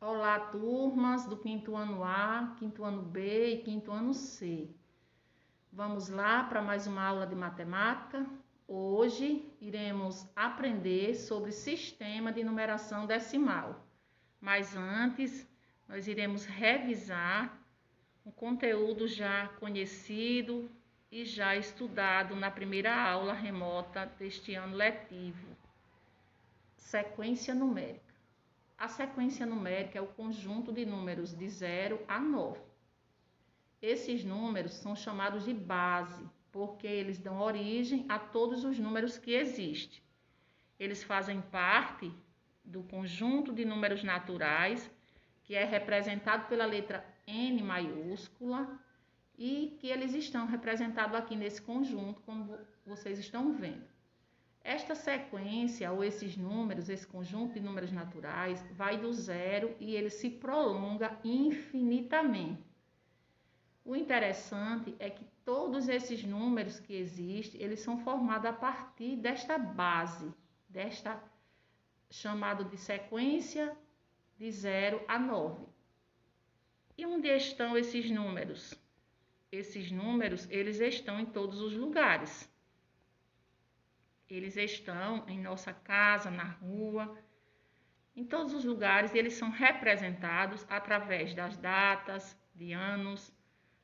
Olá, turmas do quinto ano A, quinto ano B e quinto ano C. Vamos lá para mais uma aula de matemática. Hoje iremos aprender sobre sistema de numeração decimal. Mas antes, nós iremos revisar um conteúdo já conhecido e já estudado na primeira aula remota deste ano letivo. Sequência numérica. A sequência numérica é o conjunto de números de 0 a 9. Esses números são chamados de base, porque eles dão origem a todos os números que existem. Eles fazem parte do conjunto de números naturais, que é representado pela letra N maiúscula, e que eles estão representados aqui nesse conjunto, como vocês estão vendo. Esta sequência, ou esses números, esse conjunto de números naturais, vai do zero e ele se prolonga infinitamente. O interessante é que todos esses números que existem, eles são formados a partir desta base, desta chamada de sequência de 0 a 9. E onde estão esses números? Esses números, eles estão em todos os lugares. Eles estão em nossa casa, na rua, em todos os lugares. Eles são representados através das datas, de anos,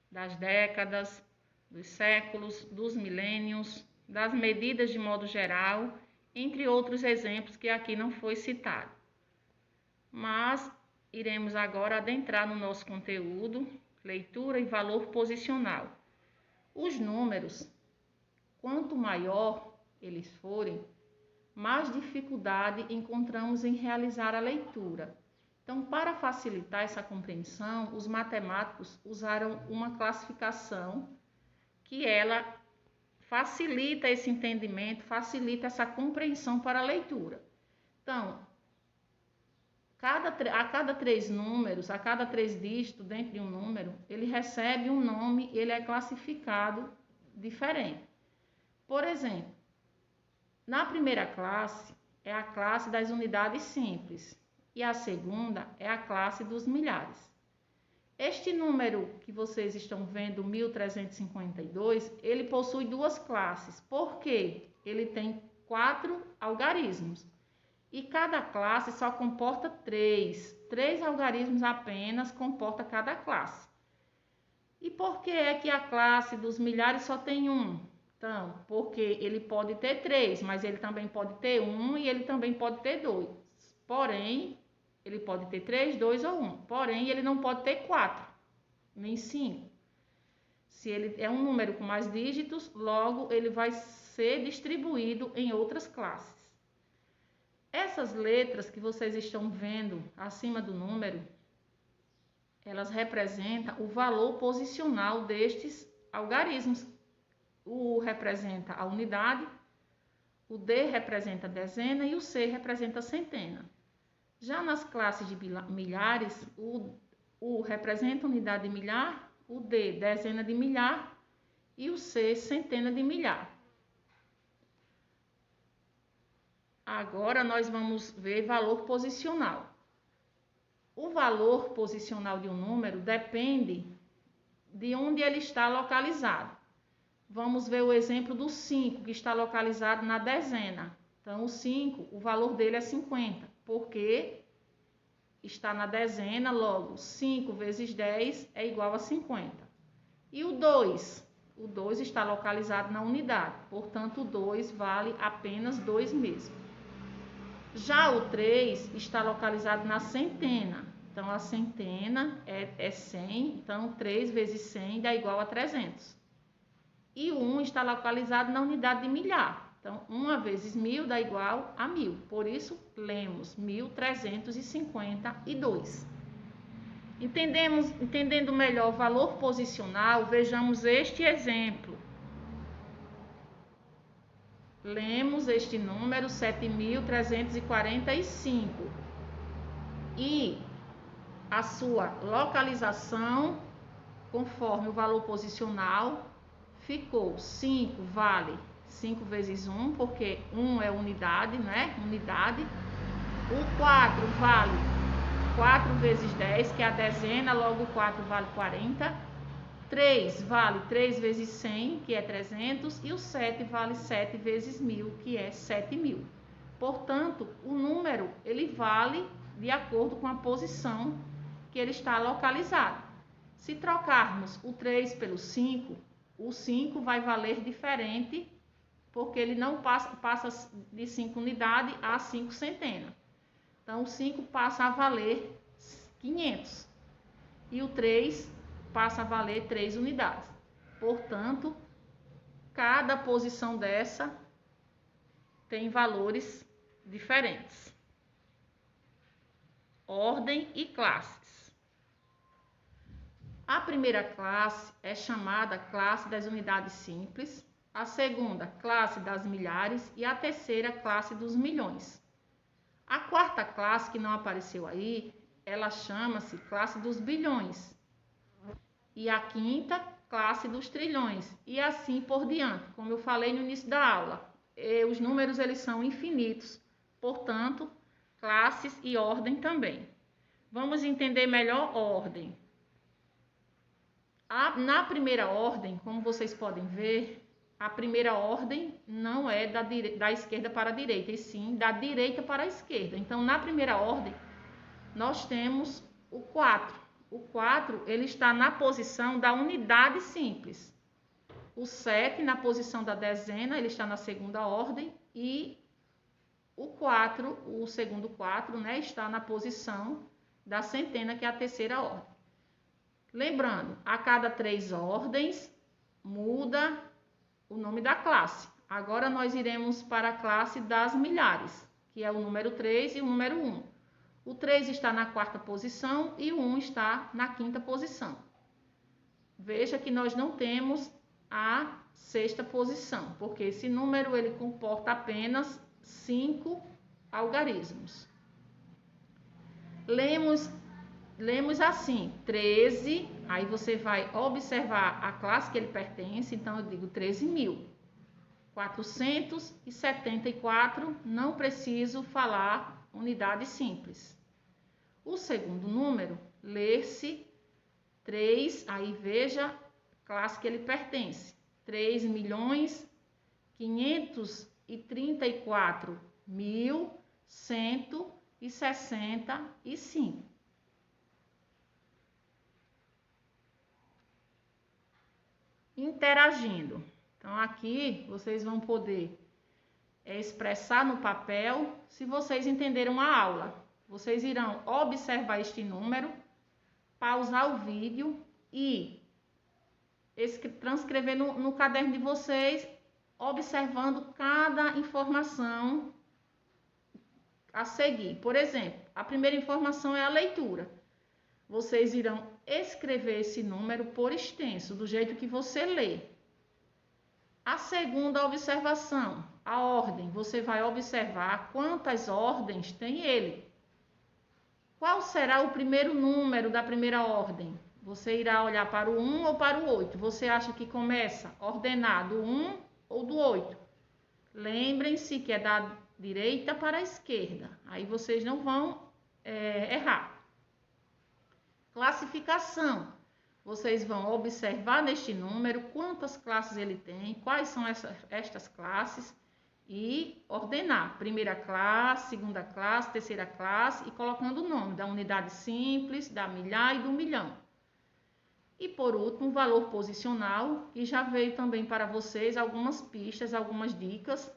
das décadas, dos séculos, dos milênios, das medidas de modo geral, entre outros exemplos que aqui não foi citado. Mas iremos agora adentrar no nosso conteúdo, leitura e valor posicional. Os números, quanto maior eles forem, mais dificuldade encontramos em realizar a leitura. Então, para facilitar essa compreensão, os matemáticos usaram uma classificação que ela facilita esse entendimento, facilita essa compreensão para a leitura. Então, a cada três números, a cada três dígitos dentro de um número, ele recebe um nome, ele é classificado diferente. Por exemplo, na primeira classe é a classe das unidades simples e a segunda é a classe dos milhares. Este número que vocês estão vendo, 1352, ele possui duas classes, porque ele tem 4 algarismos e cada classe só comporta 3 algarismos apenas comporta cada classe. E por que é que a classe dos milhares só tem um? Então, porque ele pode ter 3, mas ele também pode ter 1 e ele também pode ter 2. Porém, ele pode ter 3, 2 ou 1. Porém, ele não pode ter 4, nem 5. Se ele é um número com mais dígitos, logo ele vai ser distribuído em outras classes. Essas letras que vocês estão vendo acima do número, elas representam o valor posicional destes algarismos. O U representa a unidade, o D representa a dezena e o C representa a centena. Já nas classes de milhares, o U representa a unidade de milhar, o D dezena de milhar e o C centena de milhar. Agora nós vamos ver valor posicional. O valor posicional de um número depende de onde ele está localizado. Vamos ver o exemplo do 5, que está localizado na dezena. Então, o 5, o valor dele é 50, porque está na dezena, logo 5 vezes 10 é igual a 50. E o 2? O 2 está localizado na unidade, portanto, o 2 vale apenas 2 mesmo. Já o 3 está localizado na centena. Então, a centena é 100, então 3 vezes 100 dá igual a 300. E o 1 está localizado na unidade de milhar. Então, 1 vezes 1000 dá igual a 1000. Por isso, lemos 1352. Entendendo melhor o valor posicional, vejamos este exemplo. Lemos este número 7345. E a sua localização, conforme o valor posicional, ficou 5 vale 5 vezes 1, porque 1 é unidade, né? Unidade. O 4 vale 4 vezes 10, que é a dezena, logo 4 vale 40. 3 vale 3 vezes 100, que é 300. E o 7 vale 7 vezes 1000, que é 7.000. Portanto, o número ele vale de acordo com a posição que ele está localizado. Se trocarmos o 3 pelo 5, o 5 vai valer diferente, porque ele não passa de 5 unidades a 5 centenas. Então, o 5 passa a valer 500 e o 3 passa a valer 3 unidades. Portanto, cada posição dessa tem valores diferentes. Ordem e classes. A primeira classe é chamada classe das unidades simples, a segunda, classe das milhares, e a terceira, classe dos milhões. A quarta classe, que não apareceu aí, ela chama-se classe dos bilhões. E a quinta, classe dos trilhões. E assim por diante. Como eu falei no início da aula, os números eles são infinitos. Portanto, classes e ordem também. Vamos entender melhor ordem. Na primeira ordem, como vocês podem ver, a primeira ordem não é da esquerda para a direita, e sim da direita para a esquerda. Então, na primeira ordem, nós temos o 4. O 4 ele está na posição da unidade simples. O 7 na posição da dezena, ele está na segunda ordem. E o 4, o segundo 4, né, está na posição da centena, que é a terceira ordem. Lembrando, a cada 3 ordens muda o nome da classe. Agora nós iremos para a classe das milhares, que é o número 3 e o número 1. O 3 está na quarta posição e o 1 está na quinta posição. Veja que nós não temos a sexta posição, porque esse número ele comporta apenas 5 algarismos. Lemos assim, 13, aí você vai observar a classe que ele pertence, então eu digo 13.474, não preciso falar unidade simples. O segundo número, ler-se 3, aí veja a classe que ele pertence, 3.534.165. Interagindo. Então, aqui vocês vão poder expressar no papel, se vocês entenderam a aula. Vocês irão observar este número, pausar o vídeo e transcrever no caderno de vocês, observando cada informação a seguir. Por exemplo, a primeira informação é a leitura. Vocês irão escrever esse número por extenso, do jeito que você lê. A segunda observação, a ordem. Você vai observar quantas ordens tem ele. Qual será o primeiro número da primeira ordem? Você irá olhar para o 1 ou para o 8. Você acha que começa ordenado do 1 ou do 8? Lembrem-se que é da direita para a esquerda. Aí vocês não vão errar. Classificação. Vocês vão observar neste número quantas classes ele tem, quais são estas classes e ordenar. Primeira classe, segunda classe, terceira classe e colocando o nome da unidade simples, da milhar e do milhão. E por último, o valor posicional, que já veio também para vocês algumas pistas, algumas dicas.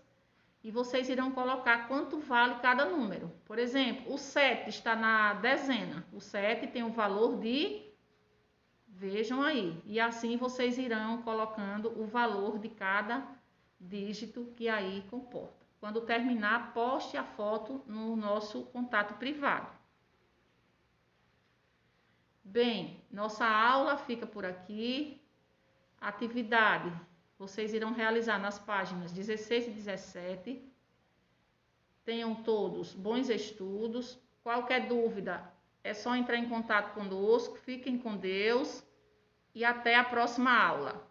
E vocês irão colocar quanto vale cada número. Por exemplo, o 7 está na dezena. O 7 tem um valor de... Vejam aí. E assim vocês irão colocando o valor de cada dígito que aí comporta. Quando terminar, poste a foto no nosso contato privado. Bem, nossa aula fica por aqui. Atividade. Vocês irão realizar nas páginas 16 e 17. Tenham todos bons estudos. Qualquer dúvida, é só entrar em contato conosco. Fiquem com Deus e até a próxima aula.